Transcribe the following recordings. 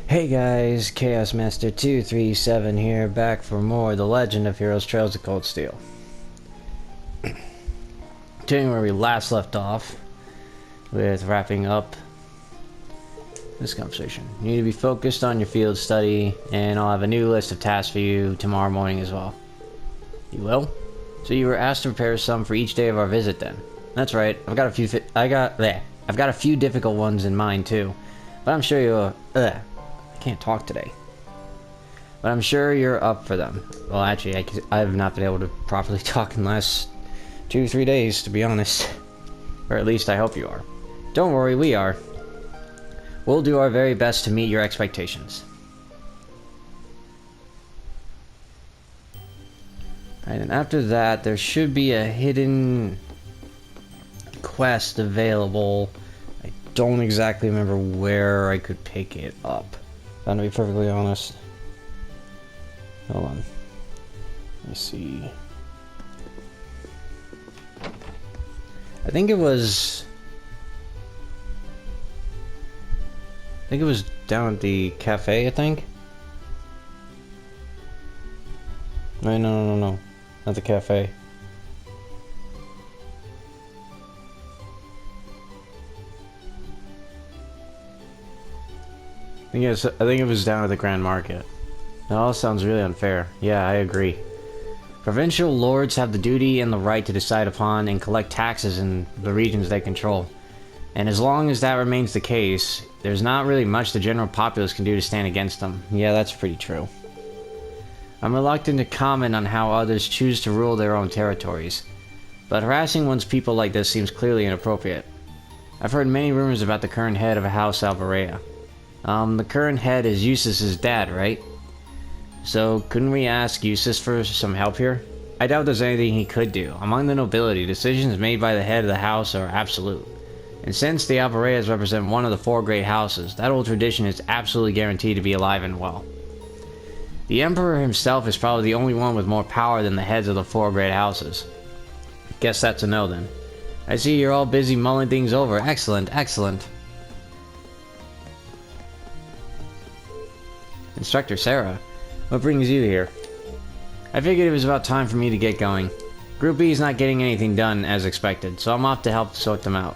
Hey guys, Chaos Master 237 here, back for more The Legend of Heroes Trails of Cold Steel. Continuing where we last left off, with wrapping up this conversation. You need to be focused on your field study, and I'll have a new list of tasks for you tomorrow morning as well. You will? So you were asked to prepare some for each day of our visit then. That's right, I've got a few difficult ones in mind too. But I'm sure you'll... I can't talk today. But I'm sure you're up for them. Well, actually, I have not been able to properly talk in the last 2-3 days, to be honest. Or at least I hope you are. Don't worry, we are. We'll do our very best to meet your expectations. Alright, and after that, there should be a hidden quest available. I don't exactly remember where I could pick it up. To be perfectly honest. Hold on. Let me see. I think it was down at the cafe, I think. Wait, no. Not the cafe. I think it was down at the Grand Market. That all sounds really unfair. Yeah, I agree. Provincial lords have the duty and the right to decide upon and collect taxes in the regions they control. And as long as that remains the case, there's not really much the general populace can do to stand against them. Yeah, that's pretty true. I'm reluctant to comment on how others choose to rule their own territories, but harassing one's people like this seems clearly inappropriate. I've heard many rumors about the current head of House Alvarea. The current head is Eustace's dad, right? So, couldn't we ask Eustace for some help here? I doubt there's anything he could do. Among the nobility, decisions made by the head of the house are absolute. And since the Alvareas represent one of the 4 great houses, that old tradition is absolutely guaranteed to be alive and well. The Emperor himself is probably the only one with more power than the heads of the 4 great houses. Guess that's a no then. I see you're all busy mulling things over. Excellent, excellent. Instructor Sarah, what brings you here? I figured it was about time for me to get going. Group B is not getting anything done as expected, so I'm off to help sort them out.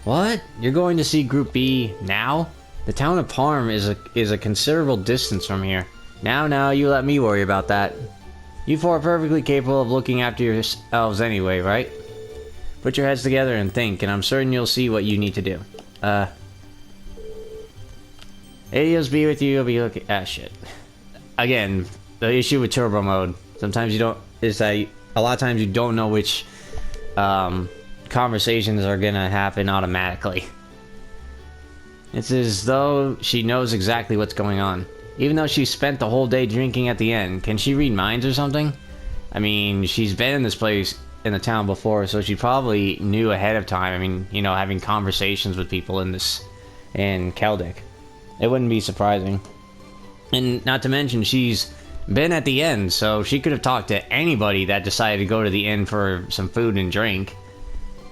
What? You're going to see Group B now? The town of Parm is a considerable distance from here. Now, you let me worry about that. You 4 are perfectly capable of looking after yourselves anyway, right? Put your heads together and think, and I'm certain you'll see what you need to do. Adios be with you, I'll be looking... Ah, shit. Again, the issue with turbo mode, sometimes you don't... is that a lot of times you don't know which conversations are gonna happen automatically. It's as though she knows exactly what's going on. Even though she spent the whole day drinking at the end, can she read minds or something? I mean, she's been in this place, in the town before, so she probably knew ahead of time. I mean, you know, having conversations with people in Keldic. It wouldn't be surprising. And not to mention, she's been at the inn, so she could have talked to anybody that decided to go to the inn for some food and drink.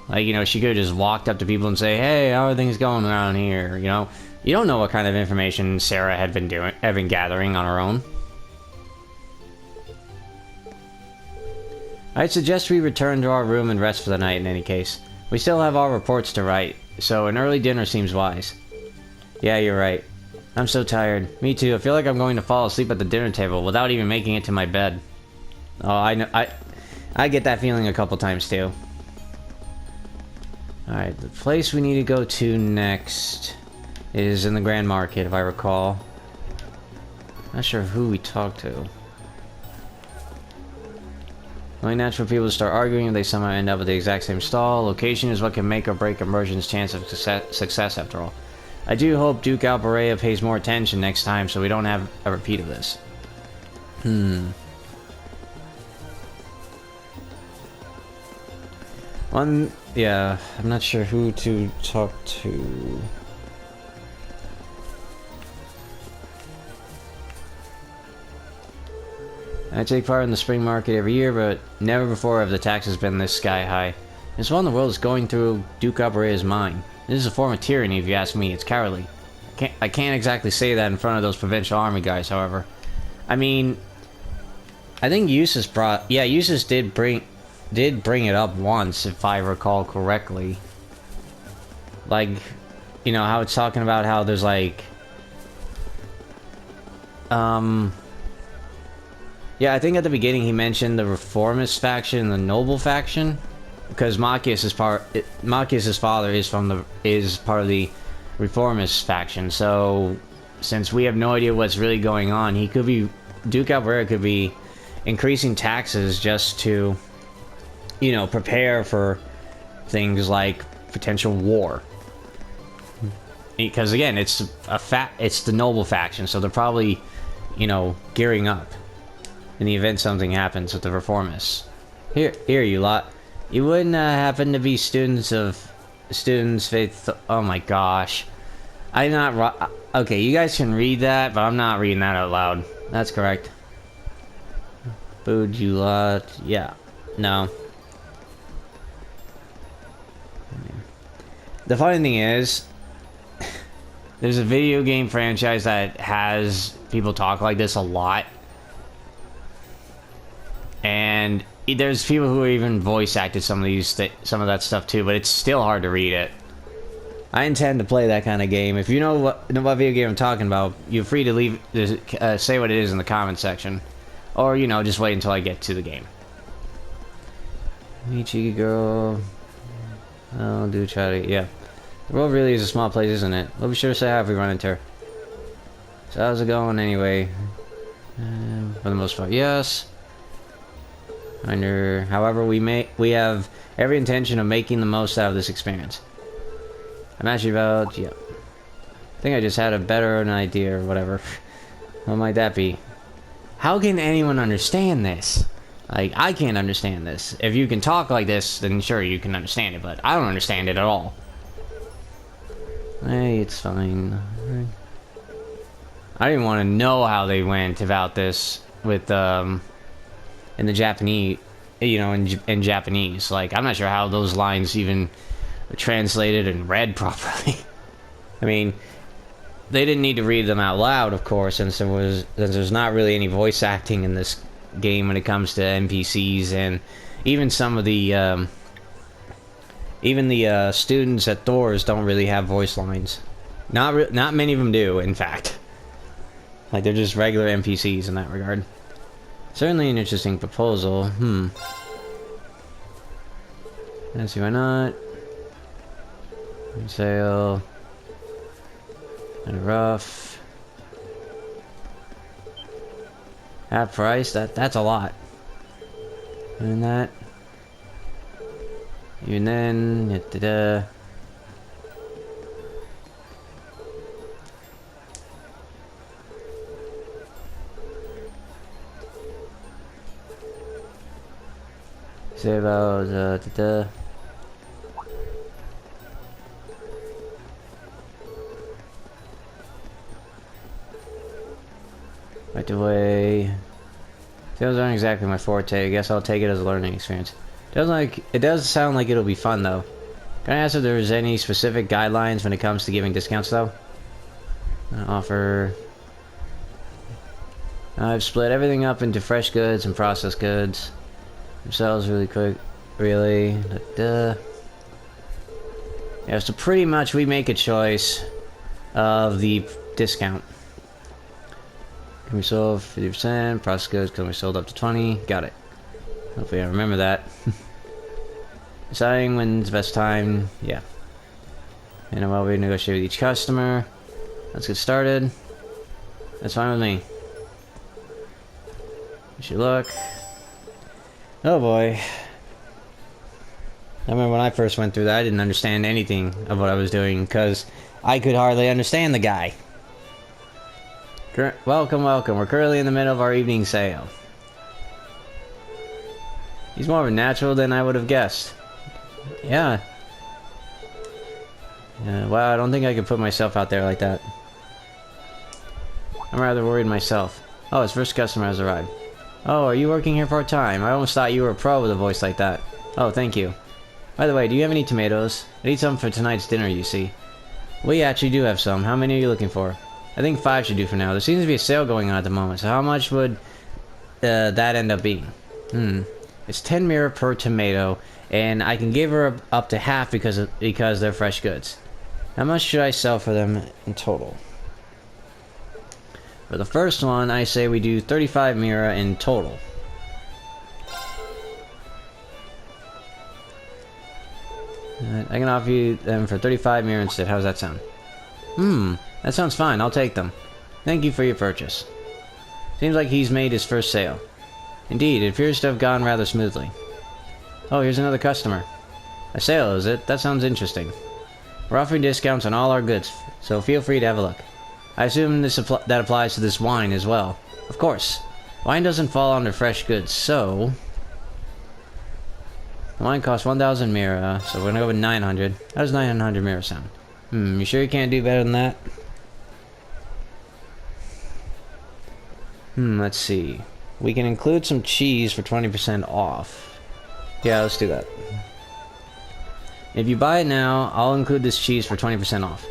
Like, you know, she could have just walked up to people and say, hey, how are things going around here, you know? You don't know what kind of information Sarah had been gathering on her own. I'd suggest we return to our room and rest for the night in any case. We still have our reports to write, so an early dinner seems wise. Yeah, you're right. I'm so tired. Me too. I feel like I'm going to fall asleep at the dinner table without even making it to my bed. Oh, I know. I get that feeling a couple times too. Alright, the place we need to go to next is in the Grand Market, if I recall. Not sure who we talked to. Only natural people to start arguing if they somehow end up at the exact same stall. Location is what can make or break a merchant's chance of success after all. I do hope Duke Alvarea pays more attention next time so we don't have a repeat of this. Yeah, I'm not sure who to talk to. I take part in the spring market every year, but never before have the taxes been this sky high. It's what in the world is going through Duke Alvarea's mind. This is a form of tyranny, if you ask me. It's cowardly. I can't exactly say that in front of those provincial army guys, however. I mean, I think Eustace did bring it up once, if I recall correctly. Like, you know, how it's talking about how there's like... Yeah, I think at the beginning he mentioned the Reformist Faction and the Noble Faction. Because Machias's father is part of the Reformist Faction, so since we have no idea what's really going on, Duke Alvarez could be increasing taxes just to, you know, prepare for things like potential war. Because again, it's the Noble Faction, so they're probably, you know, gearing up in the event something happens with the Reformists. Here you lot. You wouldn't happen to be students faith. Oh my gosh, I'm not. Okay, you guys can read that, but I'm not reading that out loud. That's correct. Booed you lot. Yeah. No. The funny thing is, there's a video game franchise that has people talk like this a lot, and there's people who even voice acted some of that stuff too, but it's still hard to read it. I intend to play that kind of game. If you know what video game I'm talking about, you're free to say what it is in the comment section, or you know, just wait until I get to the game. Hey, cheeky girl. Oh, do try to, yeah. The world really is a small place, isn't it? We'll be sure to say hi if we run into her. So how's it going anyway? For the most part, yes. However, we have every intention of making the most out of this experience. I'm actually about, yeah. I think I just had a better idea or whatever. What might that be? How can anyone understand this? Like, I can't understand this. If you can talk like this, then sure, you can understand it, but I don't understand it at all. Hey, it's fine. I didn't want to know how they went about this with, in the Japanese, you know, in Japanese. Like, I'm not sure how those lines even were translated and read properly. I mean, they didn't need to read them out loud, of course, since there's not really any voice acting in this game when it comes to NPCs, and even some of the students at Thors don't really have voice lines. Not many of them do, in fact. Like, they're just regular NPCs in that regard. Certainly an interesting proposal. Let's see, why not? Sale. And rough. Half price? That's a lot. And that. Even then, say about right away. Sales aren't exactly my forte. I guess I'll take it as a learning experience. It does sound like it'll be fun though. Can I ask if there's any specific guidelines when it comes to giving discounts though? Offer. I've split everything up into fresh goods and processed goods. Themselves really quick, really. Yeah, so pretty much we make a choice of the discount. Can be sold 50%, processed goods can be sold up to 20. Got it. Hopefully I remember that. Deciding when's the best time, yeah. And while we negotiate with each customer, let's get started. That's fine with me. Wish you luck. Oh boy. I remember when I first went through that, I didn't understand anything of what I was doing, because I could hardly understand the guy. Welcome, welcome. We're currently in the middle of our evening sale. He's more of a natural than I would have guessed. Yeah. Wow, I don't think I could put myself out there like that. I'm rather worried myself. Oh, his first customer has arrived. Oh, are you working here part-time? I almost thought you were a pro with a voice like that. Oh, thank you. By the way, do you have any tomatoes? I need some for tonight's dinner, you see. We actually do have some. How many are you looking for? I think 5 should do for now. There seems to be a sale going on at the moment, so how much would that end up being? It's 10 mirror per tomato, and I can give her up to half because they're fresh goods. How much should I sell for them in total? For the first one, I say we do 35 mirror in total. I can offer you them for 35 mirror instead. How does that sound? That sounds fine. I'll take them. Thank you for your purchase. Seems like he's made his first sale. Indeed, it appears to have gone rather smoothly. Oh, here's another customer. A sale, is it? That sounds interesting. We're offering discounts on all our goods, so feel free to have a look. I assume that applies to this wine as well. Of course. Wine doesn't fall under fresh goods, so... The wine costs 1,000 mirror, so we're gonna go with 900. How does 900 mirror sound? You sure you can't do better than that? Let's see. We can include some cheese for 20% off. Yeah, let's do that. If you buy it now, I'll include this cheese for 20% off.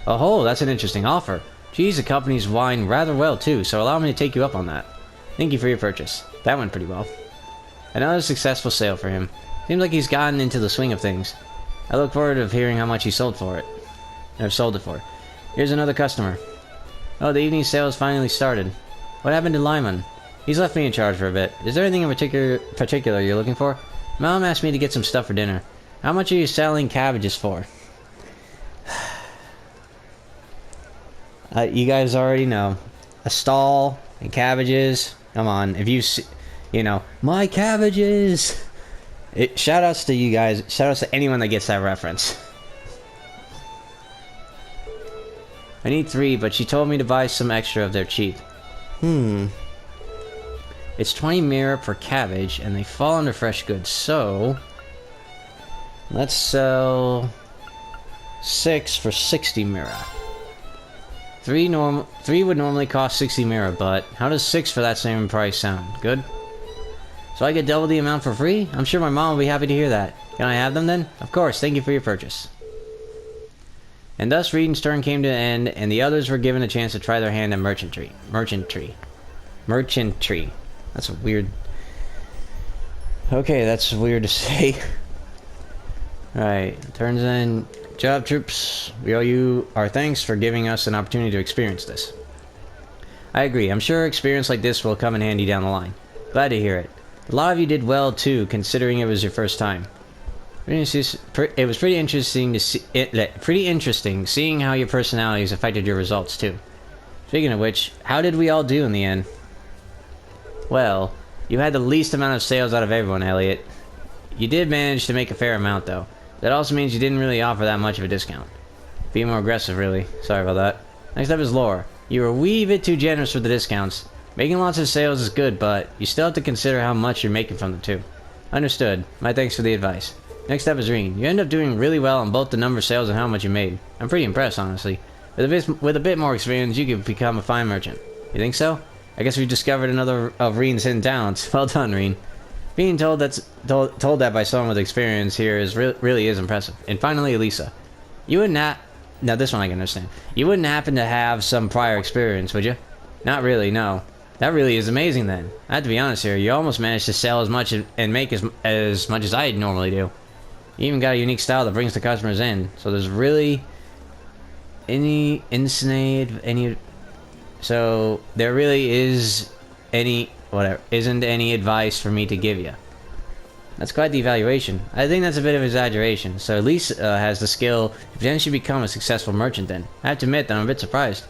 Oh, that's an interesting offer. Cheese accompanies wine rather well too, so allow me to take you up on that. Thank you for your purchase. That went pretty well. Another successful sale for him. Seems like he's gotten into the swing of things. I look forward to hearing how much he sold it for. Here's another customer. Oh, the evening sale has finally started. What happened to Lyman? He's left me in charge for a bit. Is there anything in particular you're looking for? Mom asked me to get some stuff for dinner. How much are you selling cabbages for? You guys already know. A stall and cabbages. Come on, if you see, my cabbages. Shoutouts to you guys. Shoutouts to anyone that gets that reference. I need 3, but she told me to buy some extra if they're cheap. It's 20 mirror per cabbage, and they fall under fresh goods, so... Let's sell... 6 for 60 mirror. 3 would normally cost 60 mirror, but how does 6 for that same price sound? Good? So I get double the amount for free? I'm sure my mom will be happy to hear that. Can I have them then? Of course, thank you for your purchase. And thus Rean's turn came to an end, and the others were given a chance to try their hand at merchantry. That's a weird... Okay, that's weird to say. Alright, turns in. Job, troops. We owe you our thanks for giving us an opportunity to experience this. I agree. I'm sure experience like this will come in handy down the line. Glad to hear it. A lot of you did well too, considering it was your first time. It was pretty interesting to see. Pretty interesting seeing how your personalities affected your results too. Speaking of which, how did we all do in the end? Well, you had the least amount of sales out of everyone, Elliot. You did manage to make a fair amount, though. That also means you didn't really offer that much of a discount. Be more aggressive, really. Sorry about that. Next up is Laura. You were a wee bit too generous with the discounts. Making lots of sales is good, but you still have to consider how much you're making from them, too. Understood. My thanks for the advice. Next up is Rean. You end up doing really well on both the number of sales and how much you made. I'm pretty impressed, honestly. With a bit more experience, you could become a fine merchant. You think so? I guess we've discovered another of Rean's hidden talents. Well done, Rean. Being told that by someone with experience here really is impressive. And finally, Elisa. You wouldn't now this one I can understand. You wouldn't happen to have some prior experience, would you? Not really, no. That really is amazing then. I have to be honest here, you almost managed to sell as much and make as much as I normally do. You even got a unique style that brings the customers in. So there's really so there really isn't any advice for me to give you. That's quite the evaluation. I think that's a bit of exaggeration. So Lisa has the skill to potentially become a successful merchant then. I have to admit that I'm a bit surprised.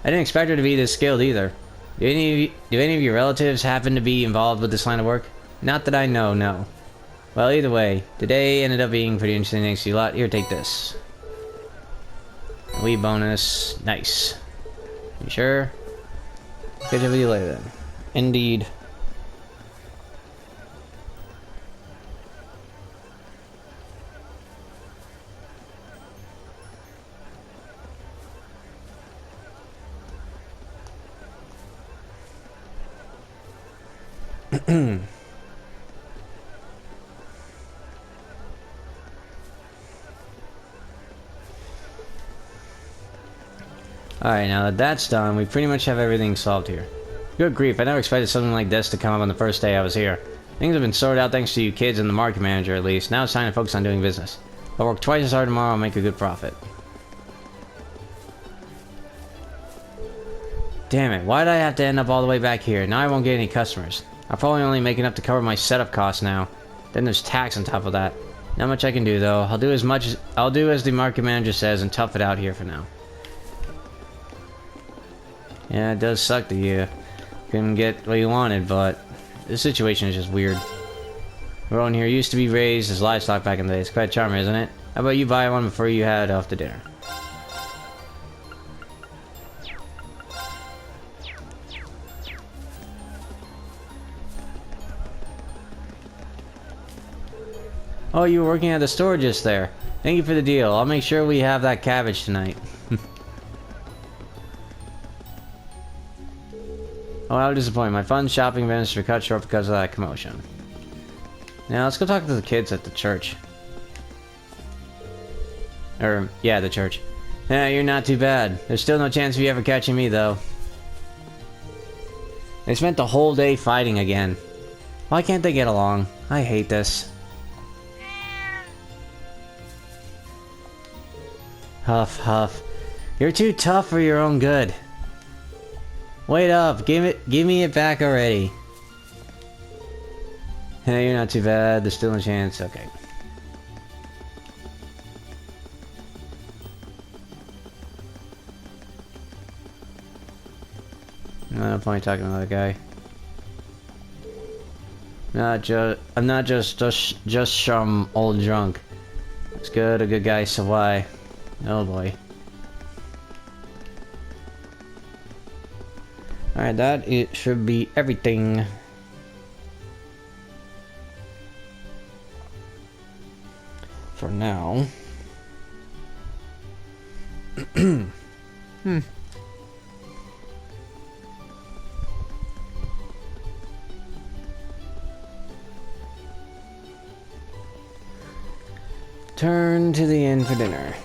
I didn't expect her to be this skilled either. Do any of your relatives happen to be involved with this line of work? Not that I know, no. Well, either way, today ended up being pretty interesting. Thanks to you a lot. Here, take this. Wee bonus. Nice. You sure? Catch up with you later then. Indeed. Alright, now that that's done, we pretty much have everything solved here. Good grief, I never expected something like this to come up on the first day I was here. Things have been sorted out thanks to you kids and the market manager at least. Now it's time to focus on doing business. I'll work twice as hard tomorrow and make a good profit. Damn it, why did I have to end up all the way back here? Now I won't get any customers. I'm probably only making enough to cover my setup costs now. Then there's tax on top of that. Not much I can do though. I'll do as the market manager says and tough it out here for now. Yeah, it does suck that you couldn't get what you wanted, but this situation is just weird. Everyone here used to be raised as livestock back in the day. It's quite charming, isn't it? How about you buy one before you head off to dinner? Oh, you were working at the store just there. Thank you for the deal. I'll make sure we have that cabbage tonight. Oh, how disappointing. My fun shopping events were cut short because of that commotion. Now, let's go talk to the kids at the church. Yeah, the church. Yeah, you're not too bad. There's still no chance of you ever catching me, though. They spent the whole day fighting again. Why can't they get along? I hate this. Huff, huff. You're too tough for your own good. Wait up, give me it back already. Hey, you're not too bad, there's still a chance, okay. No point talking to another guy. I'm not just some old drunk. It's good, a good guy, so why? Oh boy. Alright, that it should be everything. For now. Turn to the inn for dinner.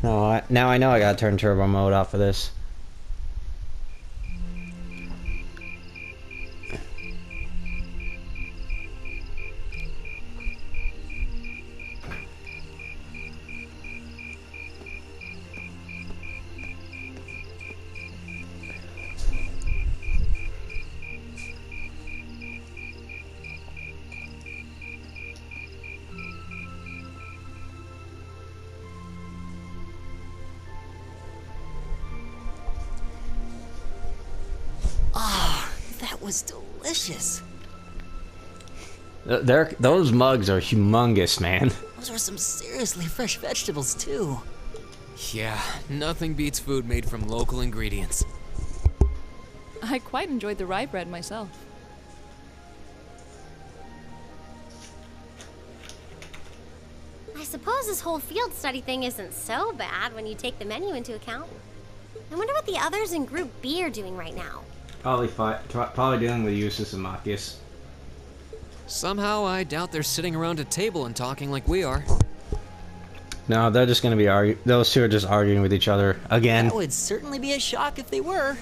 No, now I know I gotta turn turbo mode off for this. Was delicious. Those mugs are humongous, man. Those are some seriously fresh vegetables too. Yeah, nothing beats food made from local ingredients. I quite enjoyed the rye bread myself. I suppose this whole field study thing isn't so bad when you take the menu into account. I wonder what the others in Group B are doing right now. Probably dealing with Eustace and Machias. Somehow, I doubt they're sitting around a table and talking like we are. No, they're just gonna be those two are just arguing with each other again. That would certainly be a shock if they were.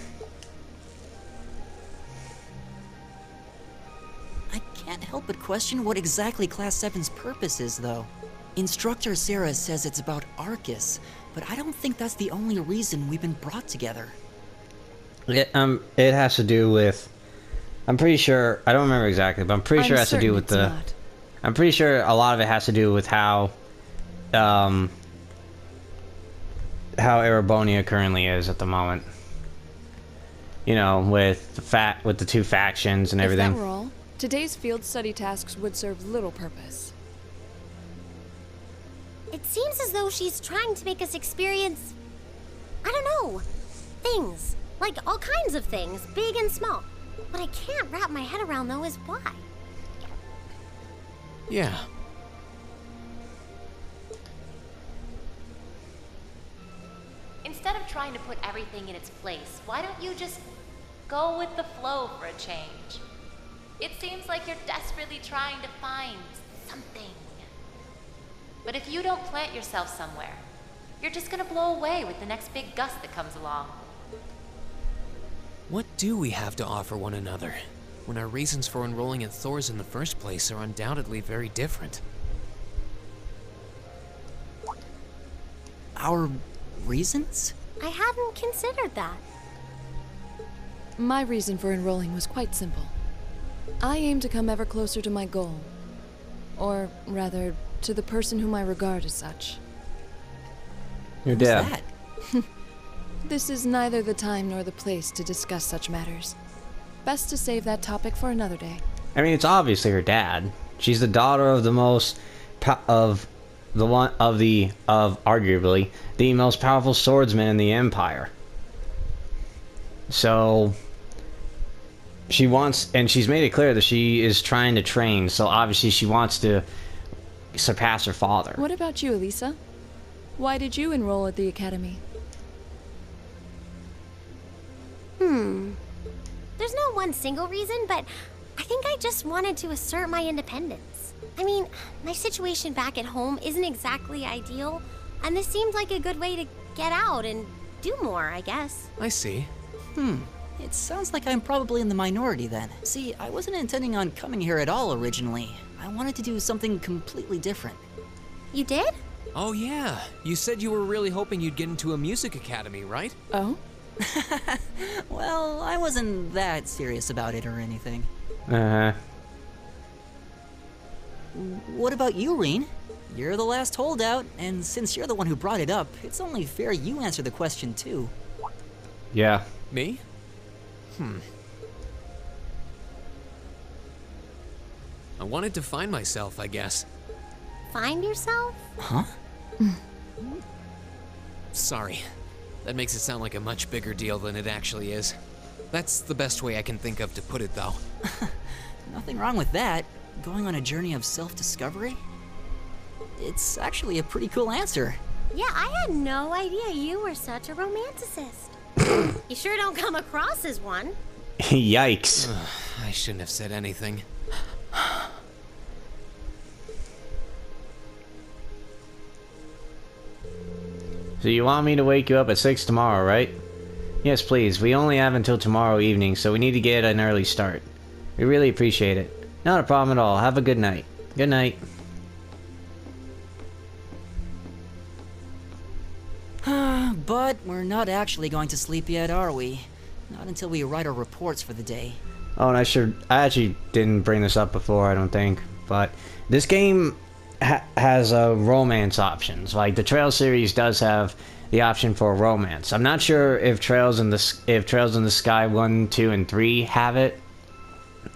I can't help but question what exactly Class VII's purpose is, though. Instructor Sarah says it's about Arcus, but I don't think that's the only reason we've been brought together. It has to do with. I'm pretty sure. I don't remember exactly, but I'm pretty sure it has to do with the. Not. I'm pretty sure a lot of it has to do with how Erebonia currently is at the moment. You know, with the two factions and everything. If that were all, today's field study tasks would serve little purpose. It seems as though she's trying to make us experience, I don't know, things. Like all kinds of things, big and small. What I can't wrap my head around, though, is why. Yeah. Instead of trying to put everything in its place, why don't you just go with the flow for a change? It seems like you're desperately trying to find something. But if you don't plant yourself somewhere, You're just gonna blow away with the next big gust that comes along. What do we have to offer one another, when our reasons for enrolling in Thors in the first place are undoubtedly very different? Our reasons? I hadn't considered that. My reason for enrolling was quite simple. I aim to come ever closer to my goal. Or, rather, to the person whom I regard as such. Your Who's dad. that? This is neither the time nor the place to discuss such matters. Best to save that topic for another day. I mean, it's obviously her dad. She's the daughter of the most arguably the most powerful swordsman in the Empire. So she wants, and she's made it clear that she is trying to train. So obviously she wants to surpass her father. What about you, Elisa? Why did you enroll at the academy? There's no one single reason, but I think I just wanted to assert my independence. I mean, my situation back at home isn't exactly ideal, and this seemed like a good way to get out and do more, I guess. I see. It sounds like I'm probably in the minority then. See, I wasn't intending on coming here at all originally. I wanted to do something completely different. You did? Oh yeah, you said you were really hoping you'd get into a music academy, right? Oh? Well, I wasn't that serious about it or anything. What about you, Rean? You're the last holdout, and since you're the one who brought it up, it's only fair you answer the question too. Yeah. Me? I wanted to find myself, I guess. Find yourself? Huh? Sorry. That makes it sound like a much bigger deal than it actually is. That's the best way I can think of to put it, though. Nothing wrong with that. Going on a journey of self-discovery? It's actually a pretty cool answer. Yeah, I had no idea you were such a romanticist. You sure don't come across as one. Yikes. I shouldn't have said anything. So you want me to wake you up at 6 tomorrow, right? Yes, please. We only have until tomorrow evening, so we need to get an early start. We really appreciate it. Not a problem at all. Have a good night. Good night. But we're not actually going to sleep yet, are we? Not until we write our reports for the day. Oh, and I actually didn't bring this up before, I don't think. But this game has romance options. Like, the Trails series does have the option for romance. I'm not sure if Trails in the Sky 1, 2, and 3 have it.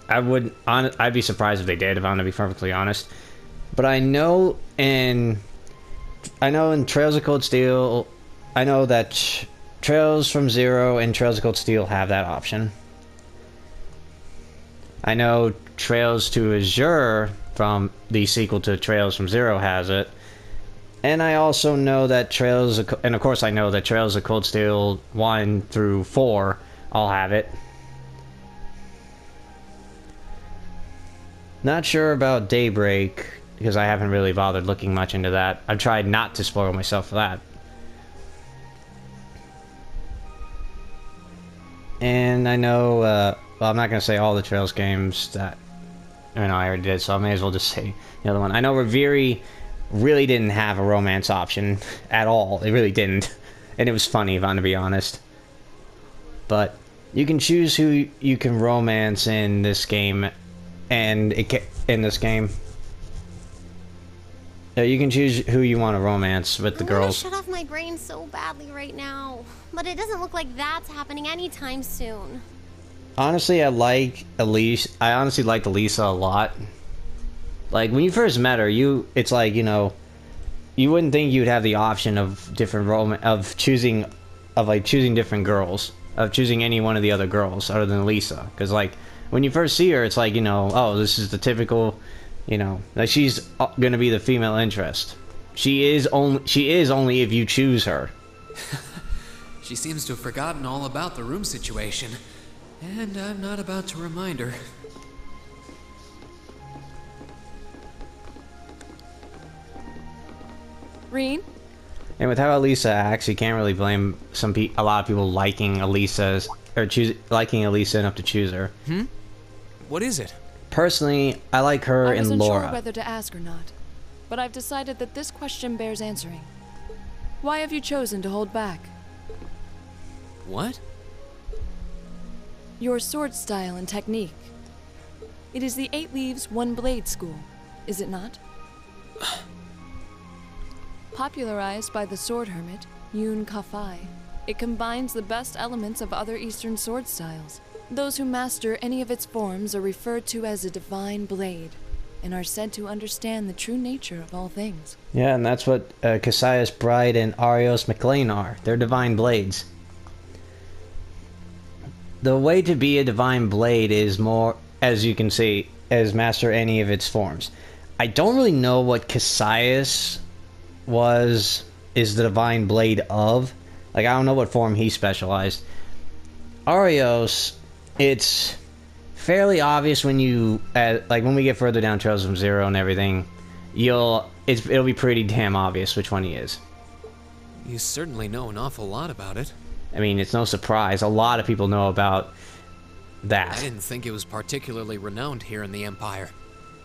I'd be surprised if they did, if I'm gonna be perfectly honest. But I know in Trails of Cold Steel, I know that Trails from Zero and Trails of Cold Steel have that option. I know Trails to Azure from the sequel to Trails from Zero has it. And I also know that and of course I know that Trails of Cold Steel 1 through 4 all have it. Not sure about Daybreak, because I haven't really bothered looking much into that. I've tried not to spoil myself for that. And I know, well, I'm not going to say all the Trails games that, I already did, so I may as well just say the other one. I know Reviri really didn't have a romance option at all. It really didn't. And it was funny, if I'm to be honest. But you can choose who you can romance in this game, and you can choose who you want to romance with the I girls. want to shut off my brain so badly right now, but it doesn't look like that's happening anytime soon. Honestly, I honestly liked Elisa a lot. Like, when you first met her, it's like, you wouldn't think you'd have the option of choosing different girls, of choosing any one of the other girls other than Elisa. Because, like, when you first see her, it's like, oh, this is the typical, like, she's gonna be the female interest. She is only if you choose her. She seems to have forgotten all about the room situation, and I'm not about to remind her. Rean? And with how Elisa acts, you can't really blame a lot of people liking Elisa's or liking Elisa enough to choose her. What is it? Personally, I like her I and wasn't Laura. sure whether to ask or not, but I've decided that this question bears answering. Why have you chosen to hold back? What? Your sword style and technique. It is the 8 Leaves, 1 Blade school, is it not? Popularized by the sword hermit, Yun Kafai, it combines the best elements of other Eastern sword styles. Those who master any of its forms are referred to as a divine blade, and are said to understand the true nature of all things. Yeah, and that's what Cassius Bride and Arios McLean are. They're divine blades. The way to be a divine blade is more, as you can see, as master any of its forms. I don't really know what Cassius is the divine blade of. Like, I don't know what form he specialized. Arios, it's fairly obvious when you, like when we get further down Trails from Zero and everything, it'll be pretty damn obvious which one he is. You certainly know an awful lot about it. I mean, it's no surprise. A lot of people know about that. I didn't think it was particularly renowned here in the Empire.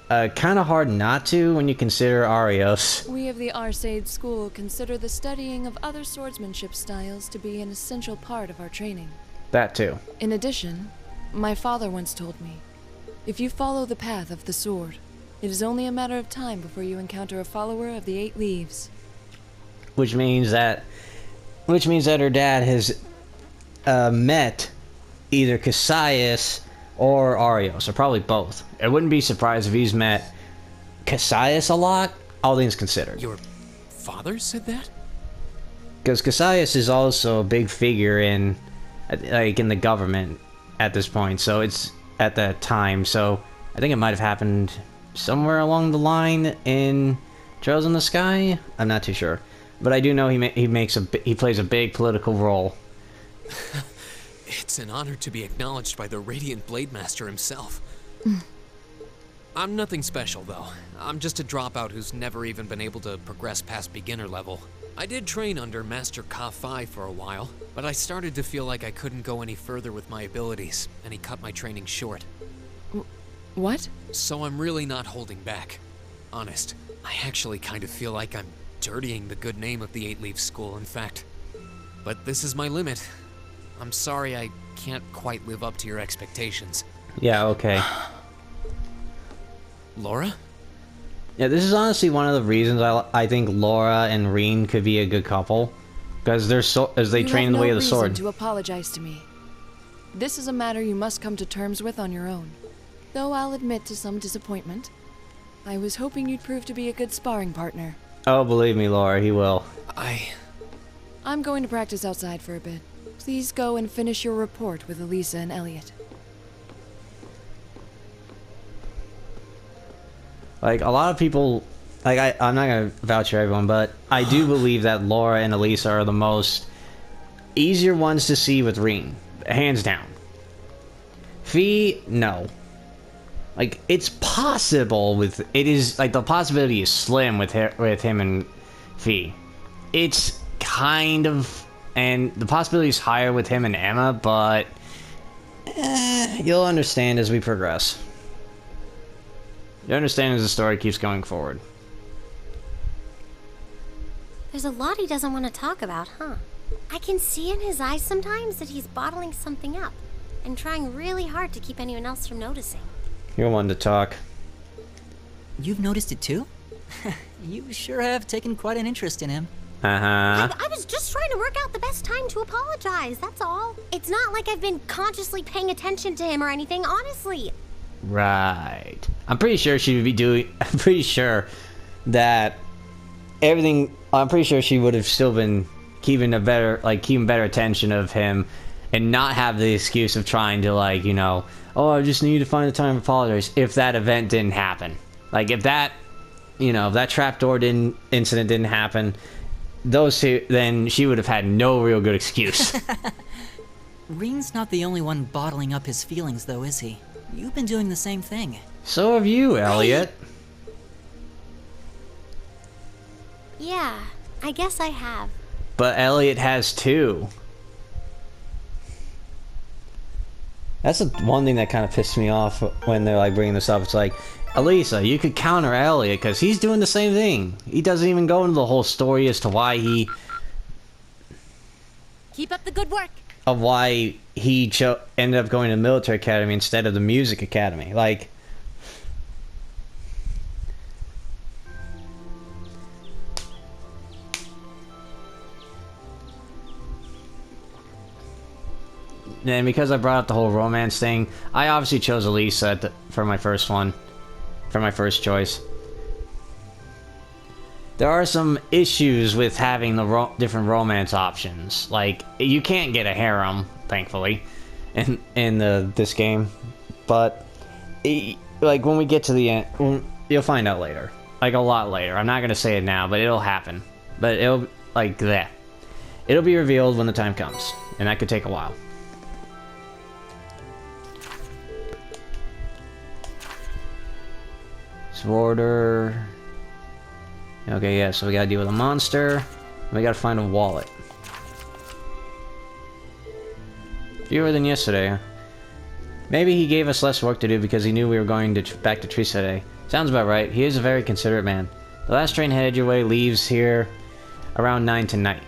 Kind of hard not to when you consider Arios. We of the Arcade School consider the studying of other swordsmanship styles to be an essential part of our training. That too. In addition, my father once told me, if you follow the path of the sword, it is only a matter of time before you encounter a follower of the 8 Leaves. Which means that her dad has met either Cassius or Arios, or probably both. I wouldn't be surprised if he's met Cassius a lot, all things considered. Your father said that? Because Cassius is also a big figure in the government at this point, so it's at that time, so I think it might have happened somewhere along the line in Trails in the Sky? I'm not too sure. But I do know he plays a big political role. It's an honor to be acknowledged by the Radiant Blade Master himself. I'm nothing special, though. I'm just a dropout who's never even been able to progress past beginner level. I did train under Master Ka-Fi for a while, but I started to feel like I couldn't go any further with my abilities, and he cut my training short. What? So I'm really not holding back. Honest, I actually kind of feel like I'm dirtying the good name of the 8 Leaf School, in fact. But this is my limit. I'm sorry I can't quite live up to your expectations. Yeah, okay. Laura? Yeah, this is honestly one of the reasons I think Laura and Rean could be a good couple. Because they train in the way of the sword. You have no reason to apologize to me. This is a matter you must come to terms with on your own. Though I'll admit to some disappointment. I was hoping you'd prove to be a good sparring partner. Oh, believe me, Laura, he will. I'm going to practice outside for a bit. Please go and finish your report with Elisa and Elliot. Like, a lot of people... Like, I'm not gonna vouch for everyone, but I do believe that Laura and Elisa are the most easier ones to see with Rean. Hands down. Fee, no. Like, it's possible with... It is... Like, the possibility is slim with him and Fee. It's kind of... And the possibility is higher with him and Emma, but... you'll understand as we progress. You'll understand as the story keeps going forward. There's a lot he doesn't want to talk about, huh? I can see in his eyes sometimes that he's bottling something up and trying really hard to keep anyone else from noticing. You're one to talk. You've noticed it too? You sure have taken quite an interest in him. Uh-huh. I was just trying to work out the best time to apologize, that's all. It's not like I've been consciously paying attention to him or anything, honestly. Right. I'm pretty sure she would be doing... I'm pretty sure that everything... I'm pretty sure she would have still been keeping better attention of him and not have the excuse of trying to, like, you know, oh, I just need to find the time to apologize if that event didn't happen. Like, if that, you know, if that trapdoor incident didn't happen, those two, then she would have had no real good excuse. Rean's not the only one bottling up his feelings, though, is he? You've been doing the same thing. So have you, Elliot. Yeah, I guess I have. But Elliot has too. That's the one thing that kind of pissed me off when they're like bringing this up. It's like, Elisa, you could counter Elliot because he's doing the same thing. He doesn't even go into the whole story as to why he... Keep up the good work. Of why he ended up going to the military academy instead of the music academy. Like... And because I brought up the whole romance thing, I obviously chose Elisa for my first one. For my first choice. There are some issues with having the different romance options. Like, you can't get a harem, thankfully, in this game. But, like, when we get to the end, you'll find out later. Like, a lot later. I'm not going to say it now, but it'll happen. But it'll, like, that. It'll be revealed when the time comes. And that could take a while. Order. Okay, yeah, so we gotta deal with a monster. And we gotta find a wallet. Fewer than yesterday, huh? Maybe he gave us less work to do because he knew we were going back to Trisa today. Sounds about right. He is a very considerate man. The last train headed your way leaves here around 9 tonight.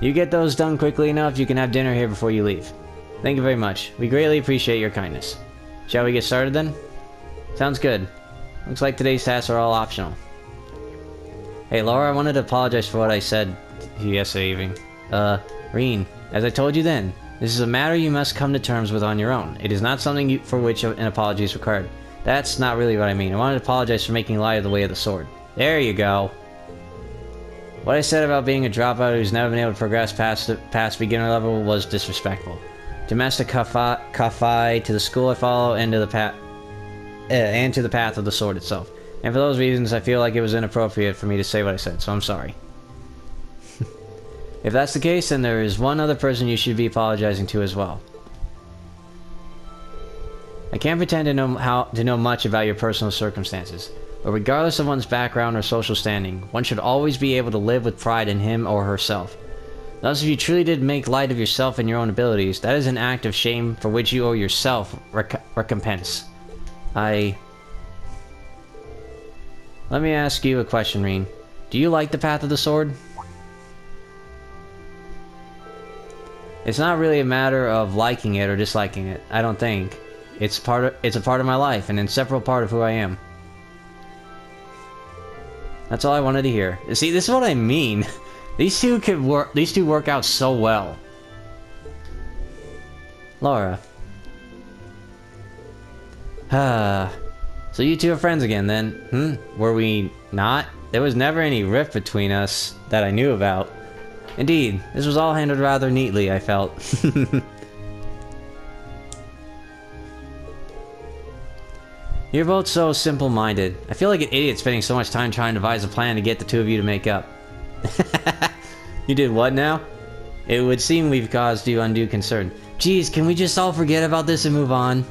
You get those done quickly enough, you can have dinner here before you leave. Thank you very much. We greatly appreciate your kindness. Shall we get started then? Sounds good. Looks like today's tasks are all optional. Hey Laura, I wanted to apologize for what I said to you yesterday evening. Rean, as I told you then, this is a matter you must come to terms with on your own. It is not something for which an apology is required. That's not really what I mean. I wanted to apologize for making light of the way of the sword. There you go. What I said about being a dropout who's never been able to progress past beginner level was disrespectful. To Master Kafai, to the school I follow, and to the path of the sword itself. And for those reasons, I feel like it was inappropriate for me to say what I said, so I'm sorry. If that's the case, then there is one other person you should be apologizing to as well. I can't pretend to know much about your personal circumstances, but regardless of one's background or social standing, one should always be able to live with pride in him or herself. Thus, if you truly did make light of yourself and your own abilities, that is an act of shame for which you owe yourself recompense. Let me ask you a question, Rean. Do you like the path of the sword? It's not really a matter of liking it or disliking it, I don't think. It's a part of my life, an inseparable part of who I am. That's all I wanted to hear. See, this is what I mean. These two work out so well. Laura. So you two are friends again then? Were we not? There was never any rift between us that I knew about. Indeed, this was all handled rather neatly, I felt. You're both so simple-minded. I feel like an idiot spending so much time trying to devise a plan to get the two of you to make up. You did what now? It would seem we've caused you undue concern. Geez, can we just all forget about this and move on?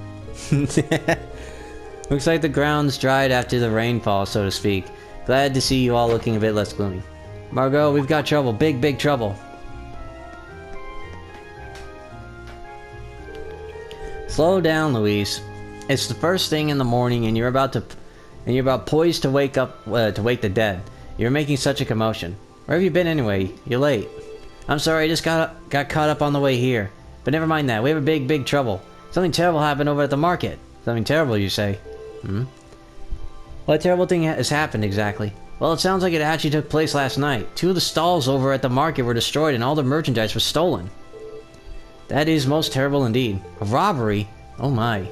Looks like the ground's dried after the rainfall, so to speak. Glad to see you all looking a bit less gloomy. Margot, we've got trouble. Big trouble. Slow down, Louise. It's the first thing in the morning, and you're about poised to wake the dead. You're making such a commotion. Where have you been anyway? You're late. I'm sorry, I just got caught up on the way here. But never mind that. We have a big trouble. Something terrible happened over at the market. Something terrible, you say? What terrible thing has happened exactly? Well, it sounds like it actually took place last night. 2 of the stalls over at the market were destroyed and all the merchandise was stolen. That is most terrible indeed. A robbery? Oh my.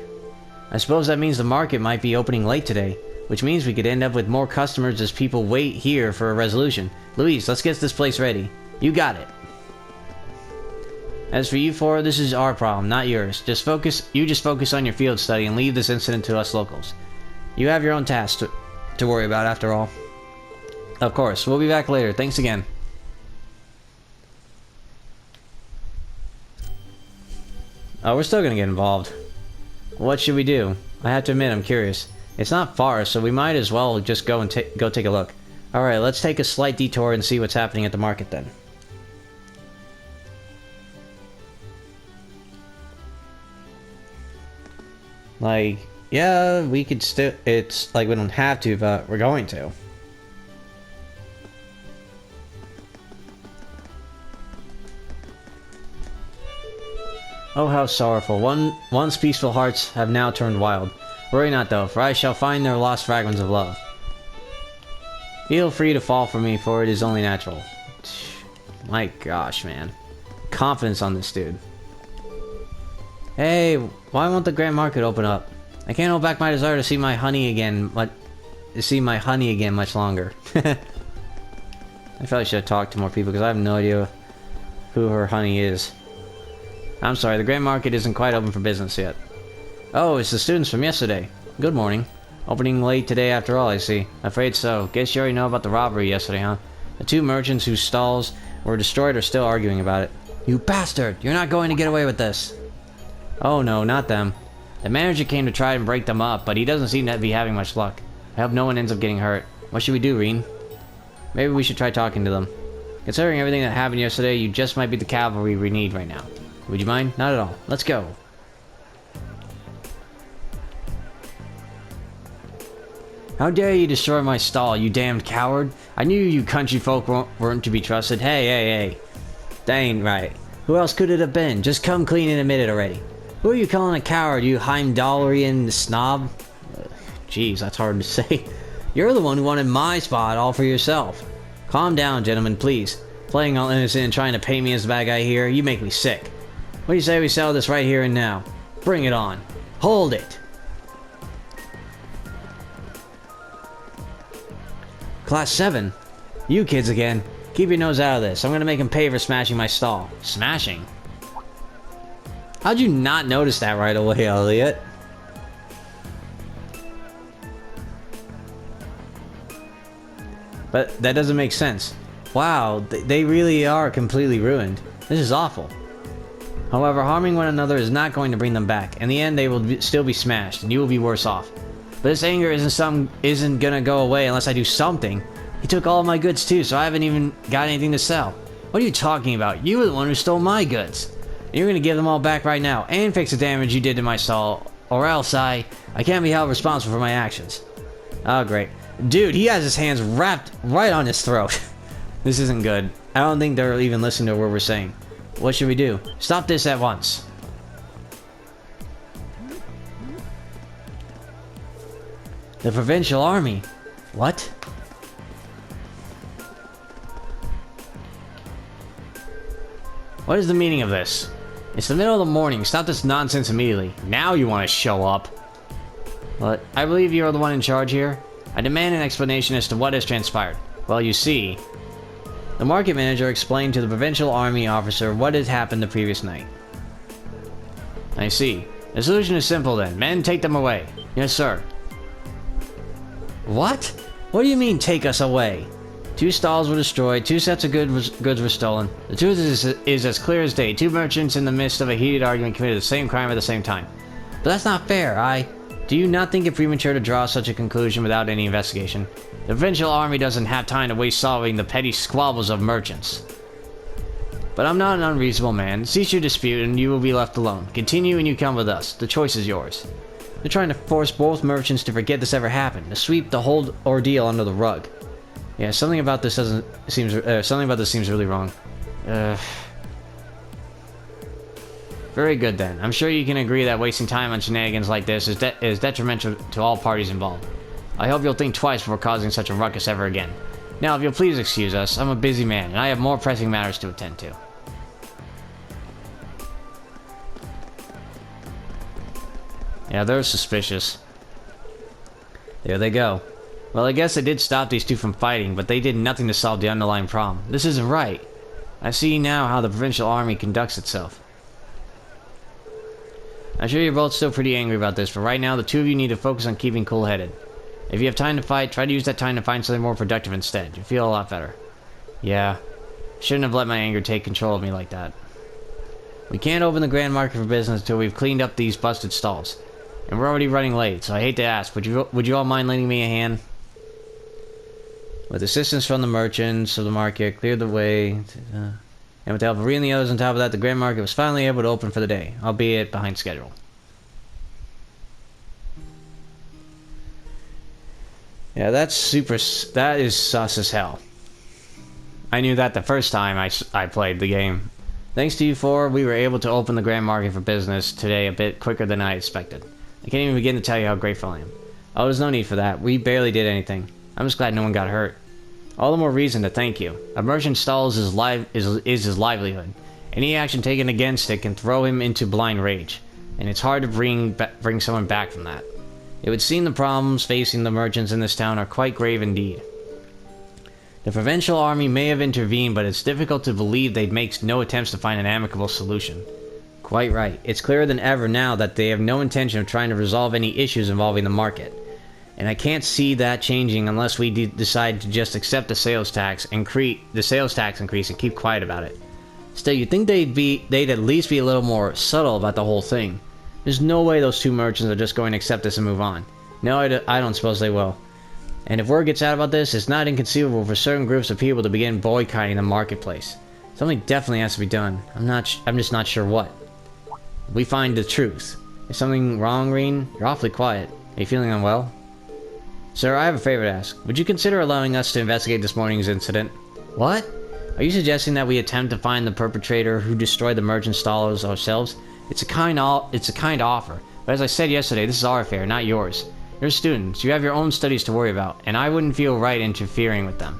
I suppose that means the market might be opening late today, which means we could end up with more customers as people wait here for a resolution. Louise, let's get this place ready. You got it. As for you four, this is our problem, not yours. Just focus on your field study and leave this incident to us locals. You have your own tasks to worry about after all. Of course, we'll be back later. Thanks again. Oh, we're still gonna get involved. What should we do? I have to admit, I'm curious. It's not far, so we might as well just go take a look. Alright, let's take a slight detour and see what's happening at the market then. Like, yeah, we could still... It's like we don't have to, but we're going to. Oh, how sorrowful. Once peaceful hearts have now turned wild. Worry not, though, for I shall find their lost fragments of love. Feel free to fall for me, for it is only natural. My gosh, man. Confidence on this dude. Hey, why won't the Grand Market open up? I can't hold back my desire to see my honey again, much longer. I probably should have talked to more people, because I have no idea who her honey is. I'm sorry, the Grand Market isn't quite open for business yet. Oh, it's the students from yesterday. Good morning. Opening late today after all, I see. Afraid so. Guess you already know about the robbery yesterday, huh? The two merchants whose stalls were destroyed are still arguing about it. You bastard! You're not going to get away with this! Oh no, not them. The manager came to try and break them up, but he doesn't seem to be having much luck. I hope no one ends up getting hurt. What should we do, Rean? Maybe we should try talking to them. Considering everything that happened yesterday, you just might be the cavalry we need right now. Would you mind? Not at all. Let's go. How dare you destroy my stall, you damned coward! I knew you country folk weren't to be trusted. Hey. That ain't right. Who else could it have been? Just come clean and admit it already. Who are you calling a coward, you Heimdallerian snob? Jeez, that's hard to say. You're the one who wanted my spot all for yourself. Calm down, gentlemen, please. Playing all innocent and trying to paint me as the bad guy here, you make me sick. What do you say we settle this right here and now? Bring it on. Hold it! Class 7? You kids again. Keep your nose out of this. I'm gonna make him pay for smashing my stall. Smashing? How'd you not notice that right away, Elliot? But that doesn't make sense. Wow, they really are completely ruined. This is awful. However, harming one another is not going to bring them back. In the end, they will still be smashed, and you will be worse off. But this anger isn't gonna go away unless I do something. He took all of my goods too, so I haven't even got anything to sell. What are you talking about? You were the one who stole my goods. And you're gonna give them all back right now, and fix the damage you did to my stall, or else I can't be held responsible for my actions. Oh, great. Dude, he has his hands wrapped right on his throat. This isn't good. I don't think they're even listening to what we're saying. What should we do? Stop this at once. The provincial army? What? What is the meaning of this? It's the middle of the morning. Stop this nonsense immediately. Now you want to show up. But I believe you are the one in charge here. I demand an explanation as to what has transpired. Well, you see, the market manager explained to the provincial army officer what had happened the previous night. I see. The solution is simple then. Men, take them away. Yes, sir. What? What do you mean, take us away? 2 stalls were destroyed, 2 sets of goods were stolen. The truth is as clear as day. 2 merchants in the midst of a heated argument committed the same crime at the same time. But that's not fair. Do you not think it premature to draw such a conclusion without any investigation? The provincial army doesn't have time to waste solving the petty squabbles of merchants. But I'm not an unreasonable man. Cease your dispute and you will be left alone. Continue and you come with us. The choice is yours. They're trying to force both merchants to forget this ever happened, to sweep the whole ordeal under the rug. Yeah, something about this seems really wrong. Very good then. I'm sure you can agree that wasting time on shenanigans like this is detrimental to all parties involved. I hope you'll think twice before causing such a ruckus ever again. Now, if you'll please excuse us, I'm a busy man, and I have more pressing matters to attend to. Yeah, they're suspicious. There they go. Well, I guess I did stop these 2 from fighting, but they did nothing to solve the underlying problem. This isn't right. I see now how the provincial army conducts itself. I'm sure you're both still pretty angry about this, but right now the 2 of you need to focus on keeping cool-headed. If you have time to fight, try to use that time to find something more productive instead. You'll feel a lot better. Yeah. Shouldn't have let my anger take control of me like that. We can't open the Grand Market for business until we've cleaned up these busted stalls. And we're already running late, so I hate to ask, would you all mind lending me a hand? With assistance from the merchants of the market, cleared the way. And with the help of Rean and the others on top of that, the grand market was finally able to open for the day, albeit behind schedule. Yeah, that is sus as hell. I knew that the first time I played the game. Thanks to you four, we were able to open the grand market for business today a bit quicker than I expected. I can't even begin to tell you how grateful I am. Oh, there's no need for that. We barely did anything. I'm just glad no one got hurt. All the more reason to thank you. A merchant stalls his his livelihood. Any action taken against it can throw him into blind rage, and it's hard to bring someone back from that. It would seem the problems facing the merchants in this town are quite grave indeed. The provincial army may have intervened, but it's difficult to believe they'd make no attempts to find an amicable solution. Quite right. It's clearer than ever now that they have no intention of trying to resolve any issues involving the market. And I can't see that changing unless we decide to just accept the sales tax increase and keep quiet about it. Still, you'd think they'd at least be a little more subtle about the whole thing. There's no way those two merchants are just going to accept this and move on. No, I don't suppose they will. And if word gets out about this, it's not inconceivable for certain groups of people to begin boycotting the marketplace. Something definitely has to be done. I'm just not sure what. We find the truth. Is something wrong, Rean? You're awfully quiet. Are you feeling unwell? Sir, I have a favor to ask. Would you consider allowing us to investigate this morning's incident? What? Are you suggesting that we attempt to find the perpetrator who destroyed the merchant stalls ourselves? It's a kind offer. But as I said yesterday, this is our affair, not yours. You're students. You have your own studies to worry about, and I wouldn't feel right interfering with them.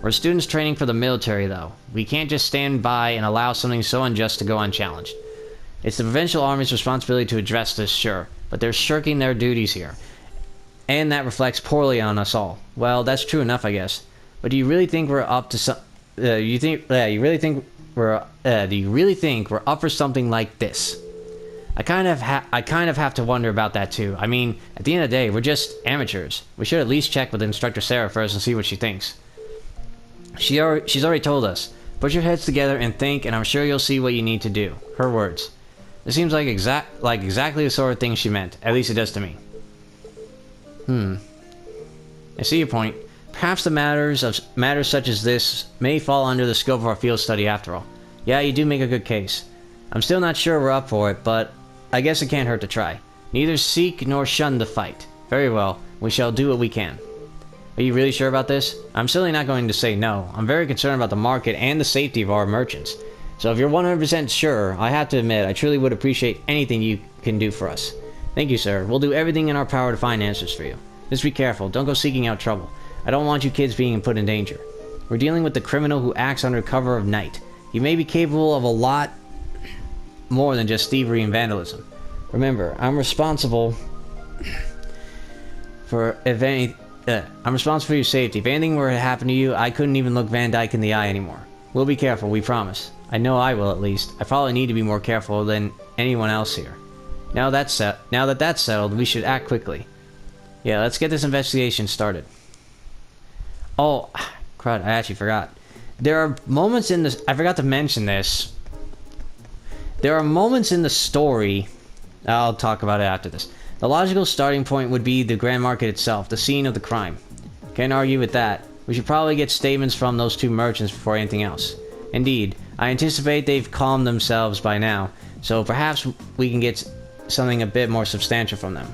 We're students training for the military, though. We can't just stand by and allow something so unjust to go unchallenged. It's the provincial army's responsibility to address this, sure, but they're shirking their duties here. And that reflects poorly on us all. Well, that's true enough, I guess. But do you really think we're up to do you really think we're up for something like this? I kind of have to wonder about that too. I mean, at the end of the day, we're just amateurs. We should at least check with Instructor Sarah first and see what she thinks. She's already told us. Put your heads together and think, and I'm sure you'll see what you need to do. Her words. It seems like exactly the sort of thing she meant. At least it does to me. I see your point. Perhaps the matters such as this may fall under the scope of our field study after all. Yeah, you do make a good case. I'm still not sure we're up for it, but I guess it can't hurt to try. Neither seek nor shun the fight. Very well, we shall do what we can. Are you really sure about this? I'm certainly not going to say no. I'm very concerned about the market and the safety of our merchants. So if you're 100% sure, I have to admit, I truly would appreciate anything you can do for us. Thank you, sir. We'll do everything in our power to find answers for you. Just be careful. Don't go seeking out trouble. I don't want you kids being put in danger. We're dealing with the criminal who acts under cover of night. He may be capable of a lot more than just thievery and vandalism. Remember, I'm responsible for your safety. If anything were to happen to you, I couldn't even look Van Dyke in the eye anymore. We'll be careful, we promise. I know I will, at least. I probably need to be more careful than anyone else here. Now that that's settled, we should act quickly. Yeah, let's get this investigation started. Oh, crud, I actually forgot. There are moments in this... I forgot to mention this. There are moments in the story... I'll talk about it after this. The logical starting point would be the Grand Market itself, the scene of the crime. Can't argue with that. We should probably get statements from those two merchants before anything else. Indeed, I anticipate they've calmed themselves by now, so perhaps we can get something a bit more substantial from them.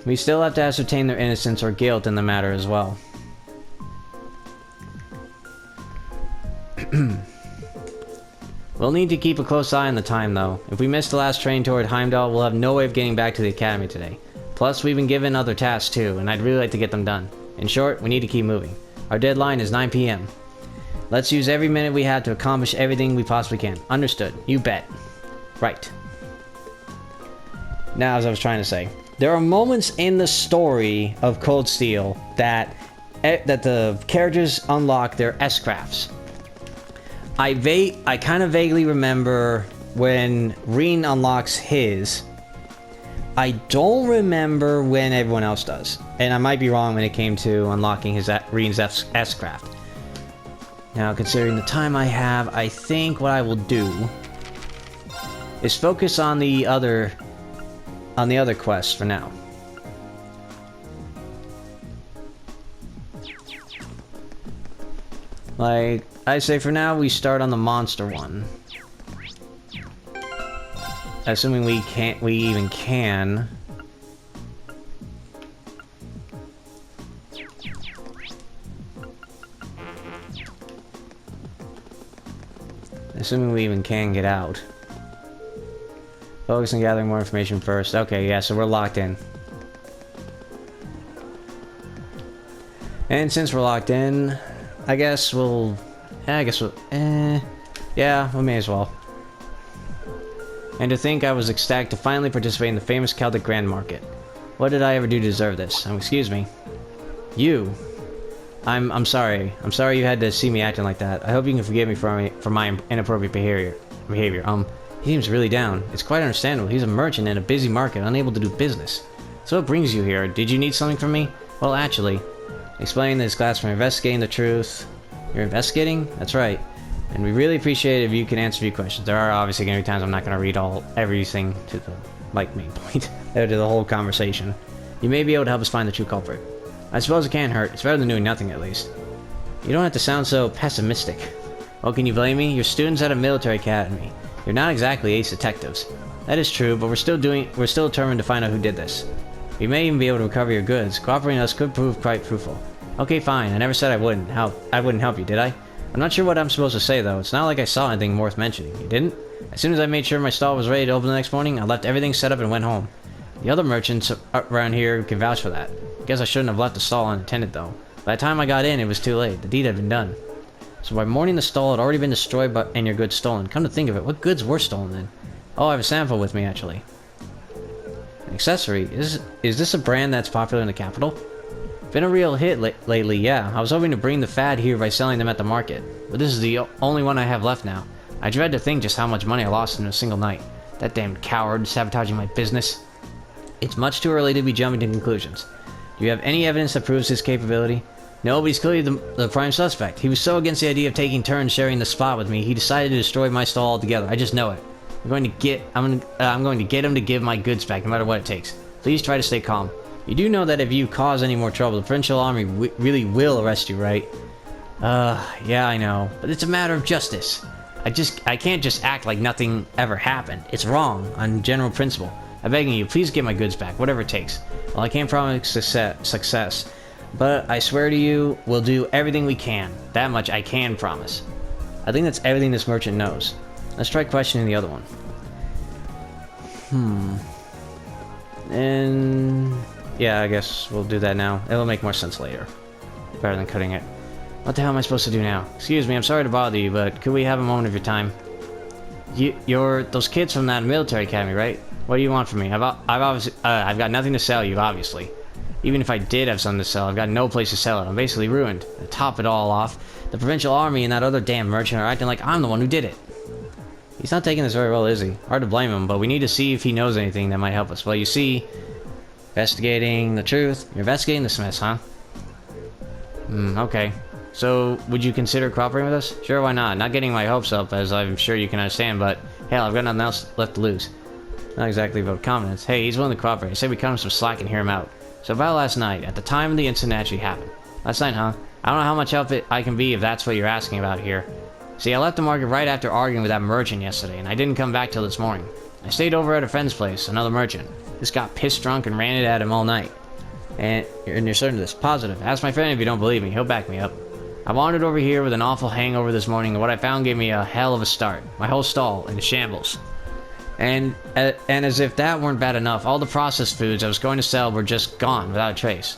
We still have to ascertain their innocence or guilt in the matter as well. We'll need to keep a close eye on the time, though. If we miss the last train toward Heimdall, we'll have no way of getting back to the academy today. Plus, we've been given other tasks too, and I'd really like to get them done. In short, we need to keep moving. Our deadline is 9 p.m. Let's use every minute we have to accomplish everything we possibly can. Understood. You bet. Right. Now, as I was trying to say, there are moments in the story of Cold Steel that the characters unlock their S-crafts. I kind of vaguely remember when Rean unlocks his. I don't remember when everyone else does. And I might be wrong when it came to unlocking Rean's S-craft. Now, considering the time I have, I think what I will do is focus on the other quest for now. Like, I say for now, we start on the monster one. Assuming we even can. Assuming we even can get out. Focus on gathering more information first. Okay, yeah, so we're locked in. And since we're locked in, I guess we'll... yeah, we may as well. And to think I was ecstatic to finally participate in the famous Celtic Grand Market. What did I ever do to deserve this? Excuse me. You. I'm sorry. I'm sorry you had to see me acting like that. I hope you can forgive me for my inappropriate behavior. He seems really down. It's quite understandable. He's a merchant in a busy market, unable to do business. So what brings you here? Did you need something from me? Well, actually, explain this class from investigating the truth. You're investigating? That's right. And we really appreciate it if you can answer a few questions. There are obviously going to be times I'm not going to read everything to the main point, to the whole conversation. You may be able to help us find the true culprit. I suppose it can't hurt. It's better than doing nothing, at least. You don't have to sound so pessimistic. Well, can you blame me? You're students at a military academy. You're not exactly ace detectives. That is true, but we're still determined to find out who did this. We may even be able to recover your goods. Cooperating with us could prove quite fruitful. Okay, fine. I never said I wouldn't help you, did I? I'm not sure what I'm supposed to say, though. It's not like I saw anything worth mentioning. You didn't? As soon as I made sure my stall was ready to open the next morning, I left everything set up and went home. The other merchants around here can vouch for that. Guess I shouldn't have left the stall unattended, though. By the time I got in, it was too late. The deed had been done. So by morning, the stall had already been destroyed and your goods stolen. Come to think of it, what goods were stolen then? Oh, I have a sample with me, actually. An accessory? Is this a brand that's popular in the capital? Been a real hit lately, yeah. I was hoping to bring the fad here by selling them at the market. But this is the only one I have left now. I dread to think just how much money I lost in a single night. That damn coward sabotaging my business. It's much too early to be jumping to conclusions. Do you have any evidence that proves his capability? No, but he's clearly the prime suspect. He was so against the idea of taking turns sharing the spot with me, he decided to destroy my stall altogether. I just know it. I'm going to get him to give my goods back, no matter what it takes. Please try to stay calm. You do know that if you cause any more trouble, the provincial army really will arrest you, right? Yeah, I know. But it's a matter of justice. I can't just act like nothing ever happened. It's wrong, on general principle. I'm begging you, please get my goods back, whatever it takes. Well, I can't promise success, but I swear to you, we'll do everything we can. That much I can promise. I think that's everything this merchant knows. Let's try questioning the other one. And... yeah, I guess we'll do that now. It'll make more sense later. Better than cutting it. What the hell am I supposed to do now? Excuse me, I'm sorry to bother you, but could we have a moment of your time? You're those kids from that military academy, right? What do you want from me? I've got nothing to sell you, obviously. Even if I did have something to sell, I've got no place to sell it. I'm basically ruined. To top it all off, the provincial army and that other damn merchant are acting like I'm the one who did it. He's not taking this very well, is he? Hard to blame him, but we need to see if he knows anything that might help us. Well, you see, investigating the truth. You're investigating the Smiths, huh? Okay. So, would you consider cooperating with us? Sure, why not? Not getting my hopes up, as I'm sure you can understand, but hell, I've got nothing else left to lose. Not exactly about confidence. Hey, he's willing to cooperate. I say we cut him some slack and hear him out. So about last night, at the time the incident actually happened. Last night, huh? I don't know how much help I can be if that's what you're asking about here. See, I left the market right after arguing with that merchant yesterday, and I didn't come back till this morning. I stayed over at a friend's place, another merchant. Just got pissed drunk and ranted at him all night. And you're certain of this? Positive. Ask my friend if you don't believe me. He'll back me up. I wandered over here with an awful hangover this morning, and what I found gave me a hell of a start. My whole stall in shambles. And as if that weren't bad enough, all the processed foods I was going to sell were just gone without a trace.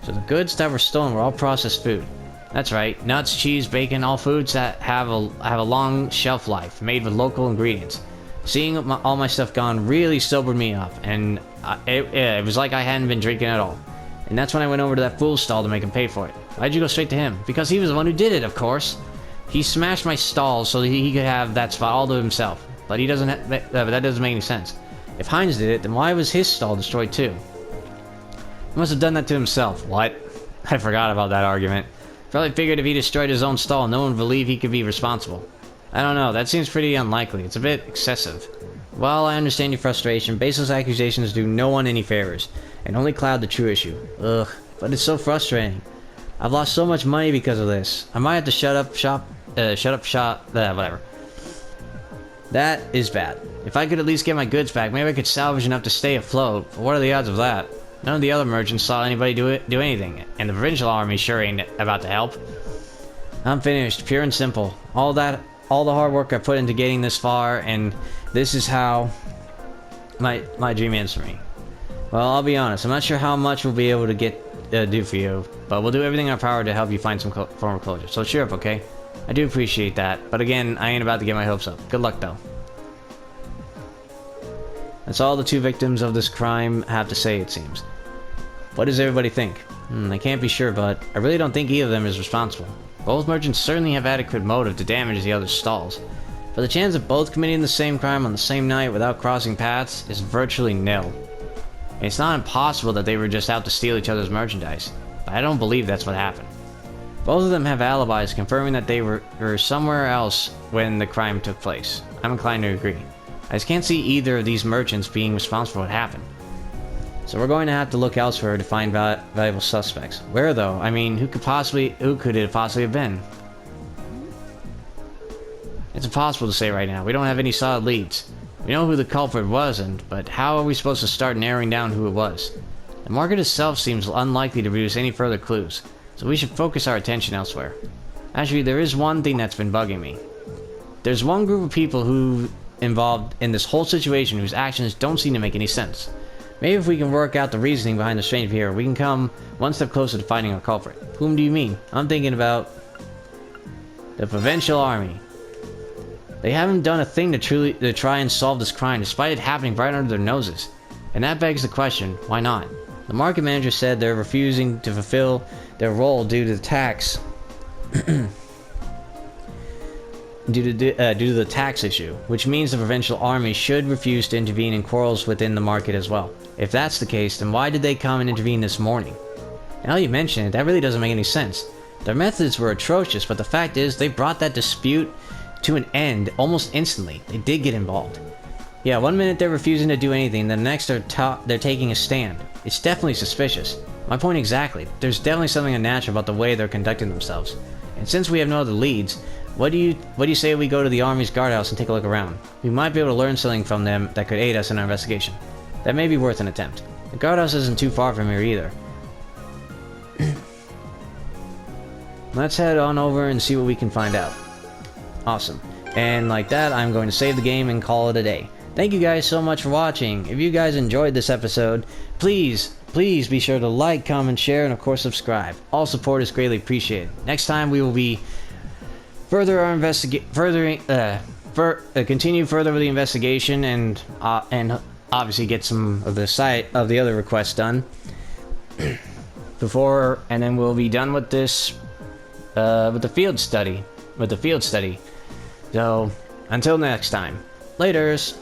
So the goods that were stolen were all processed food. That's right, nuts, cheese, bacon, all foods that have a long shelf life, made with local ingredients. Seeing all my stuff gone really sobered me up, and it was like I hadn't been drinking at all. And that's when I went over to that fool's stall to make him pay for it. Why'd you go straight to him? Because he was the one who did it, of course. He smashed my stall so that he could have that spot all to himself. But that doesn't make any sense. If Heinz did it, then why was his stall destroyed too? He must have done that to himself. What? I forgot about that argument. Probably figured if he destroyed his own stall, no one would believe he could be responsible. I don't know, that seems pretty unlikely. It's a bit excessive. While I understand your frustration, baseless accusations do no one any favors, and only cloud the true issue. Ugh, but it's so frustrating. I've lost so much money because of this. I might have to shut up shop, whatever. That is bad. If I could at least get my goods back, maybe I could salvage enough to stay afloat, but what are the odds of that? None of the other merchants saw anybody do anything, and the provincial army sure ain't about to help. I'm finished, pure and simple. All the hard work I put into getting this far, and this is how my dream ends for me. Well, I'll be honest, I'm not sure how much we'll be able to do for you, but we'll do everything in our power to help you find some form of closure. So cheer up, okay? I do appreciate that, but again, I ain't about to get my hopes up. Good luck, though. That's all the two victims of this crime have to say, it seems. What does everybody think? I can't be sure, but I really don't think either of them is responsible. Both merchants certainly have adequate motive to damage the other's stalls, but the chance of both committing the same crime on the same night without crossing paths is virtually nil. It's not impossible that they were just out to steal each other's merchandise, but I don't believe that's what happened. Both of them have alibis confirming that they were somewhere else when the crime took place. I'm inclined to agree. I just can't see either of these merchants being responsible for what happened. So we're going to have to look elsewhere to find valuable suspects. Where though? I mean, who could it possibly have been? It's impossible to say right now. We don't have any solid leads. We know who the culprit wasn't, but how are we supposed to start narrowing down who it was? The market itself seems unlikely to produce any further clues, so we should focus our attention elsewhere. Actually, there is one thing that's been bugging me. There's one group of people who involved in this whole situation whose actions don't seem to make any sense. Maybe if we can work out the reasoning behind the strange behavior, we can come one step closer to finding our culprit. Whom do you mean? I'm thinking about the provincial army. They haven't done a thing to try and solve this crime, despite it happening right under their noses. And that begs the question, why not? The market manager said they're refusing to fulfill their role due to the tax due to the tax issue, which means the provincial army should refuse to intervene in quarrels within the market as well. If that's the case, then why did they come and intervene this morning? Now you mention it, that really doesn't make any sense. Their methods were atrocious, but the fact is, they brought that dispute to an end almost instantly. They did get involved. Yeah, one minute they're refusing to do anything, the next they're taking a stand. It's definitely suspicious. My point exactly. There's definitely something unnatural about the way they're conducting themselves. And since we have no other leads, what do you say we go to the army's guardhouse and take a look around? We might be able to learn something from them that could aid us in our investigation. That may be worth an attempt. The guardhouse isn't too far from here either. Let's head on over and see what we can find out. Awesome. And like that, I'm going to save the game and call it a day. Thank you guys so much for watching. If you guys enjoyed this episode, please be sure to like, comment, share, and of course subscribe. All support is greatly appreciated. Next time we will be continue further with the investigation and obviously get some of the other requests done and then we'll be done with this with the field study. So until next time, laters.